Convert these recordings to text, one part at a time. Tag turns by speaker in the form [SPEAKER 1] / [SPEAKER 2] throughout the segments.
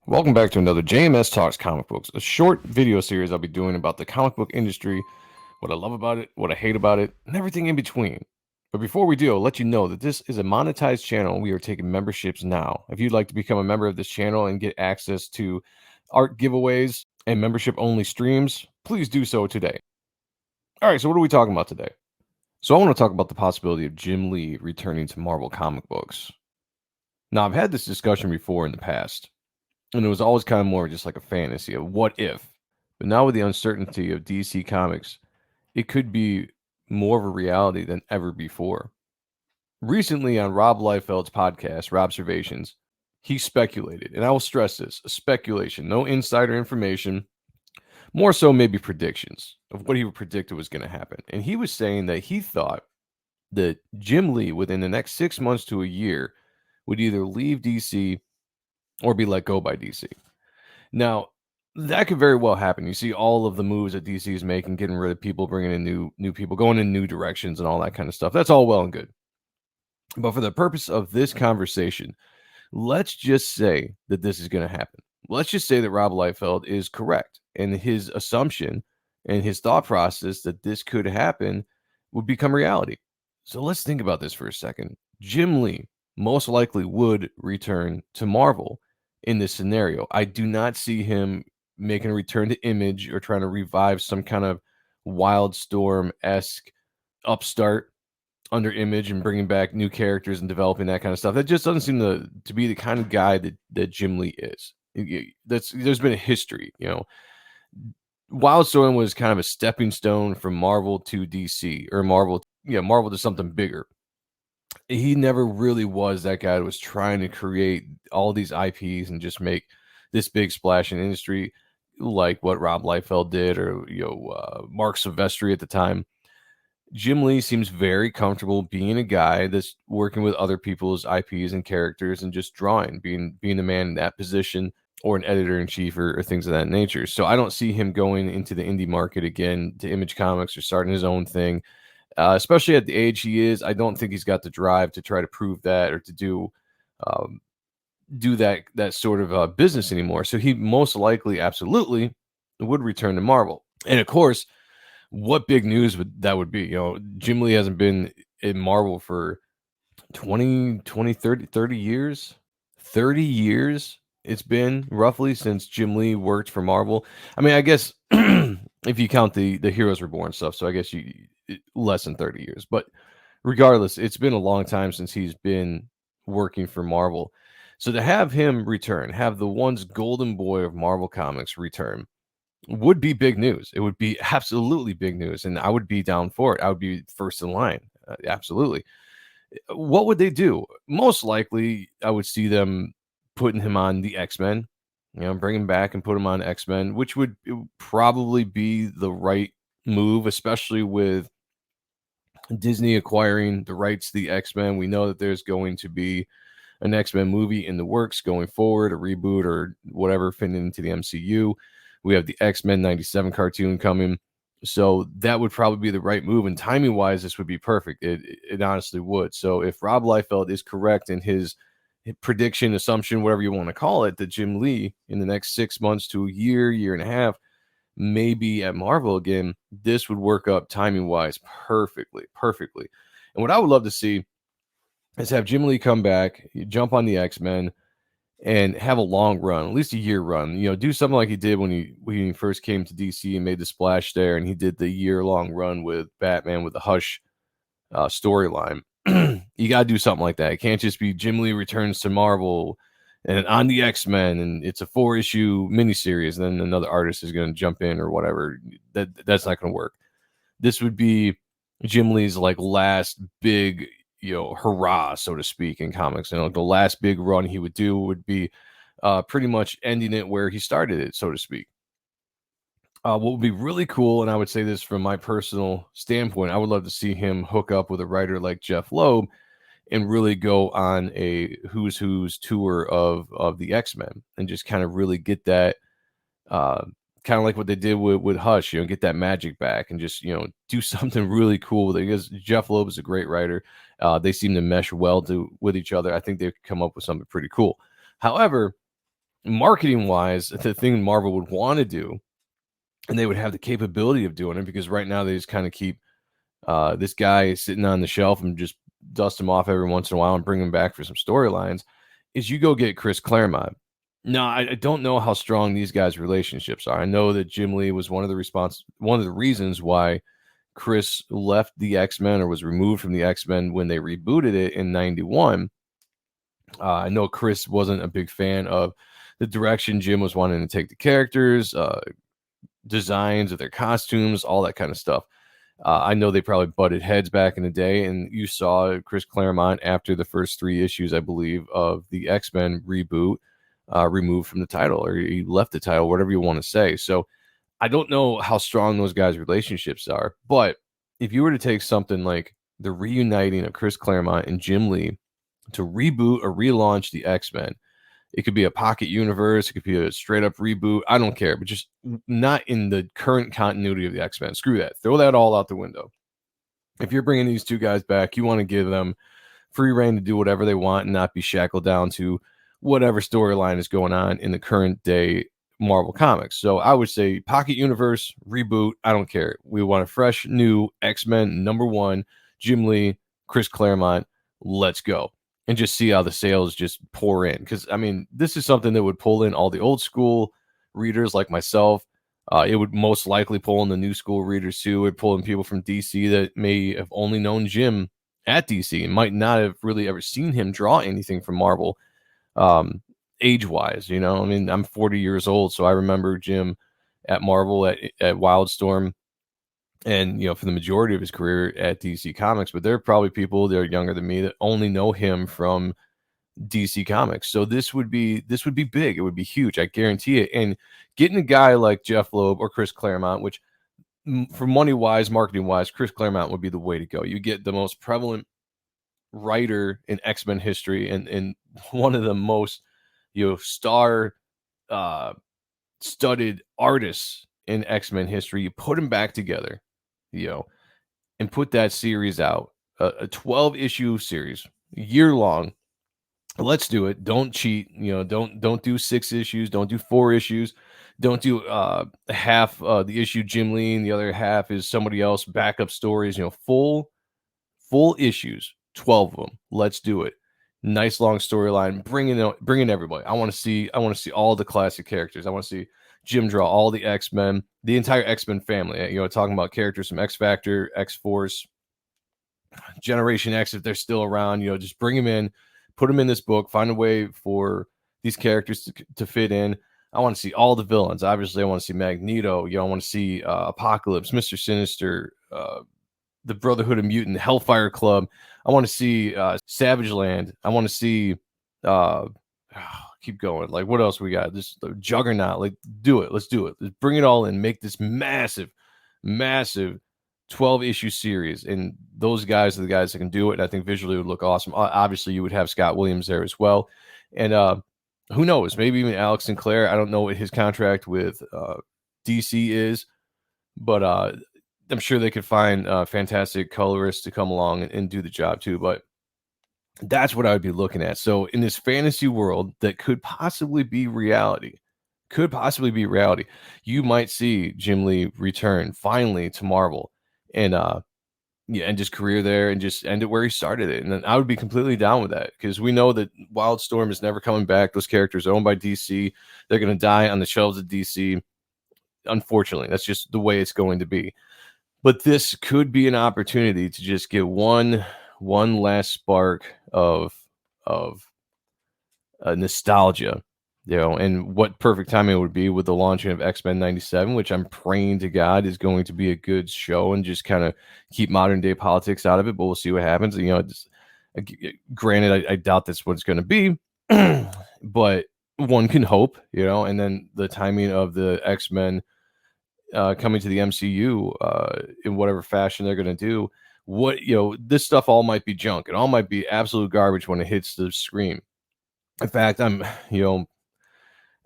[SPEAKER 1] Welcome back to another JMS Talks Comic Books, a short video series I'll be doing about the comic book industry, what I love about it, what I hate about it, and everything in between. But before we do, I'll let you know that this is a monetized channel and we are taking memberships now. If you'd like to become a member of this channel and get access to art giveaways and membership only streams, please do so today. All right, so what are we talking about today? So I want to talk about the possibility of Jim Lee returning to Marvel comic books. Now, I've had this discussion before in the past. And it was always kind of more just like a fantasy of what if. But now with the uncertainty of DC Comics, it could be more of a reality than ever before. Recently on Rob Liefeld's podcast, Robservations, he speculated, and I will stress this, a speculation, no insider information, more so maybe predictions of what he predicted was going to happen. And he was saying that he thought that Jim Lee, within the next 6 months to a year, would either leave DC or be let go by DC. Now, that could very well happen. You see all of the moves that DC is making, getting rid of people, bringing in new people, going in new directions and all that kind of stuff. That's all well and good. But for the purpose of this conversation, let's just say that this is going to happen. Let's just say that Rob Liefeld is correct and his assumption and his thought process that this could happen would become reality. So let's think about this for a second. Jim Lee most likely would return to Marvel in this scenario. I do not see him making a return to Image or trying to revive some kind of Wildstorm-esque upstart under Image and bringing back new characters and developing that kind of stuff. That just doesn't seem to be the kind of guy that Jim Lee is. There's been a history, Wildstorm was kind of a stepping stone from Marvel to DC or Marvel to something bigger. He never really was that guy that was trying to create all these IPs and just make this big splash in industry like what Rob Liefeld did or Mark Silvestri at the time. Jim Lee seems very comfortable being a guy that's working with other people's IPs and characters and just drawing, being the man in that position or an editor-in-chief or things of that nature. So I don't see him going into the indie market again to Image Comics or starting his own thing. Especially at the age he is, I don't think he's got the drive to try to prove that or to do that sort of business anymore. So he most likely, absolutely, would return to Marvel. And of course, what big news that would be? Jim Lee hasn't been in Marvel for 30 years. 30 years it's been roughly since Jim Lee worked for Marvel. I mean, I guess if you count the Heroes Reborn stuff, so I guess less than 30 years. But regardless, it's been a long time since he's been working for Marvel. So to have him return, have the once golden boy of Marvel Comics return, would be big news. It would be absolutely big news, and I would be down for it. I would be first in line. Absolutely. What would they do? Most likely, I would see them putting him on the XMen, bring him back and put him on XMen, which would probably be the right move, especially with Disney acquiring the rights to the X-Men. We know that there's going to be an X-Men movie in the works going forward, a reboot or whatever fitting into the MCU. We have the X-Men 97 cartoon coming. So that would probably be the right move. And timing-wise, this would be perfect. It honestly would. So if Rob Liefeld is correct in his prediction, assumption, whatever you want to call it, that Jim Lee in the next 6 months to a year and a half, maybe at Marvel again, this would work up timing-wise perfectly. And what I would love to see is have Jim Lee come back, jump on the X-Men, and have a long run, at least a year run. Do something like he did when he first came to DC and made the splash there, and he did the year-long run with Batman with the Hush storyline. You got to do something like that. It can't just be Jim Lee returns to Marvel and on the X-Men, and it's a 4-issue miniseries, and then another artist is going to jump in or whatever. That's not going to work. This would be Jim Lee's last big, hurrah, so to speak, in comics. The last big run he would do would be pretty much ending it where he started it, so to speak. What would be really cool, and I would say this from my personal standpoint, I would love to see him hook up with a writer like Jeff Loeb and really go on a who's tour of the X-Men and just kind of really get that kind of like what they did with Hush, get that magic back and just, do something really cool with it, because Jeff Loeb is a great writer. They seem to mesh well with each other. I think they could come up with something pretty cool. However, marketing wise, the thing Marvel would want to do, and they would have the capability of doing it, because right now they just kind of keep this guy sitting on the shelf and just dust him off every once in a while and bring him back for some storylines, is you go get Chris Claremont. Now, I don't know how strong these guys' relationships are. I know that Jim Lee was one of the reasons why Chris left the X-Men or was removed from the X-Men when they rebooted it in 91. I know Chris wasn't a big fan of the direction Jim was wanting to take the characters, designs of their costumes, all that kind of stuff. I know they probably butted heads back in the day, and you saw Chris Claremont after the first 3 issues, I believe, of the X-Men reboot, removed from the title, or he left the title, whatever you want to say. So I don't know how strong those guys' relationships are, but if you were to take something like the reuniting of Chris Claremont and Jim Lee to reboot or relaunch the X-Men, it could be a pocket universe, it could be a straight up reboot, I don't care, but just not in the current continuity of the X-Men. Screw that. Throw that all out the window. If you're bringing these 2 guys back, you want to give them free reign to do whatever they want and not be shackled down to whatever storyline is going on in the current day Marvel Comics. So I would say pocket universe, reboot, I don't care. We want a fresh, new X-Men #1, Jim Lee, Chris Claremont. Let's go. And just see how the sales just pour in. Because, I mean, this is something that would pull in all the old school readers like myself. It would most likely pull in the new school readers too. It would pull in people from DC that may have only known Jim at DC and might not have really ever seen him draw anything from Marvel, age-wise. I mean, I'm 40 years old, so I remember Jim at Marvel at Wildstorm, and for the majority of his career at DC Comics. But there are probably people that are younger than me that only know him from DC Comics. So this would be big. It would be huge. I guarantee it. And getting a guy like Jeff Loeb or Chris Claremont, which for money wise, marketing wise, Chris Claremont would be the way to go. You get the most prevalent writer in X-Men history, and one of the most star studded artists in X-Men history. You put them back together, and put that series out, a 12-issue series, year long. Let's do it. Don't cheat. Don't do 6 issues. Don't do 4 issues. Don't do half the issue Jim Lee, and the other half is somebody else. Backup stories. Full issues, 12 of them. Let's do it. Nice long storyline. Bring in everybody. I want to see all the classic characters. I want to see Jim draw all the X-Men, the entire X-Men family. Talking about characters from X Factor, X Force, Generation X, if they're still around. Just bring them in. Put them in this book, find a way for these characters to fit in. I want to see all the villains. Obviously, I want to see Magneto. I want to see Apocalypse, Mr. Sinister, the Brotherhood of Mutant, Hellfire Club. I want to see Savage Land. I want to see keep going. Like, what else we got? This Juggernaut. Like, do it. Let's do it. Let's bring it all in. Make this massive 12-issue series, and those guys are the guys that can do it. And I think visually it would look awesome. Obviously, you would have Scott Williams there as well, and who knows? Maybe even Alex Sinclair. I don't know what his contract with DC is, but I'm sure they could find fantastic colorists to come along and do the job too. But that's what I would be looking at. So in this fantasy world that could possibly be reality, you might see Jim Lee return finally to Marvel and end his career there and just end it where he started it. And then I would be completely down with that, because we know that Wildstorm is never coming back. Those characters are owned by DC. They're going to die on the shelves of DC. Unfortunately, that's just the way it's going to be. But this could be an opportunity to just get one last spark of nostalgia, and what perfect timing it would be with the launching of X-Men 97, which I'm praying to God is going to be a good show and just kind of keep modern day politics out of it. But we'll see what happens. Granted, I doubt that's what it's going to be, but one can hope, and then the timing of the X-Men coming to the MCU in whatever fashion they're going to do. This stuff all might be junk. It all might be absolute garbage when it hits the screen. In fact,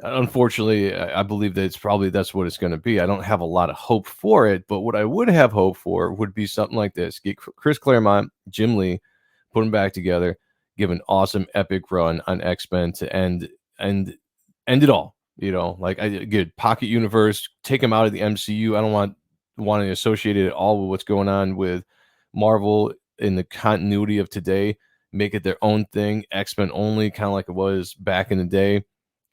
[SPEAKER 1] unfortunately, I believe that that's what it's going to be. I don't have a lot of hope for it, but what I would have hope for would be something like this: get Chris Claremont, Jim Lee, put them back together, give an awesome epic run on X-Men to end end it all. You know, like I get Pocket Universe, take them out of the MCU. I don't want to associate it at all with what's going on with Marvel in the continuity of today. Make it their own thing, X-Men only, kind of like it was back in the day.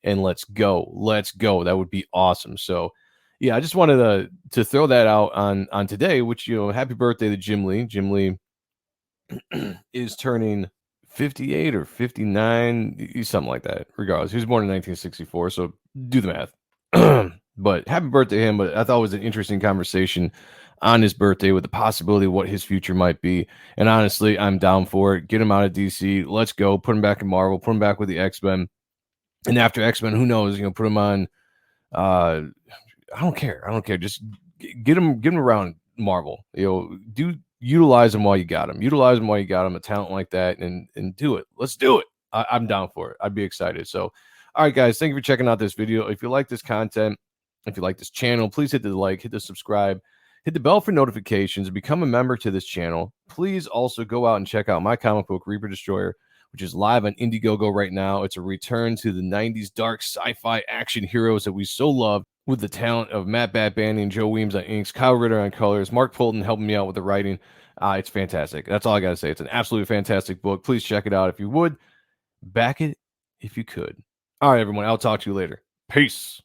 [SPEAKER 1] And let's go. Let's go. That would be awesome. So yeah, I just wanted to throw that out on today, which, you know, happy birthday to Jim Lee. Jim Lee is turning 58 or 59, something like that. Regardless, he was born in 1964, so do the math. But happy birthday to him. But I thought it was an interesting conversation on his birthday with the possibility of what his future might be. And honestly, I'm down for it. Get him out of DC. Let's go. Put him back in Marvel. Put him back with the X-Men. And after X-Men, who knows? You know, put him on. I don't care. I don't care. Just get him around Marvel. You know, utilize him while you got him. Utilize him while you got him. A talent like that, and do it. Let's do it. I'm down for it. I'd be excited. So, all right, guys, thank you for checking out this video. If you like this content, if you like this channel, please hit the like, hit the subscribe, hit the bell for notifications, and become a member to this channel. Please also go out and check out my comic book, Reaper Destroyer, which is live on Indiegogo right now. It's a return to the 90s dark sci-fi action heroes that we so love, with the talent of Matt Batbandy and Joe Weems on inks, Kyle Ritter on colors, Mark Fulton helping me out with the writing. It's fantastic. That's all I got to say. It's an absolutely fantastic book. Please check it out if you would. Back it if you could. All right, everyone. I'll talk to you later. Peace.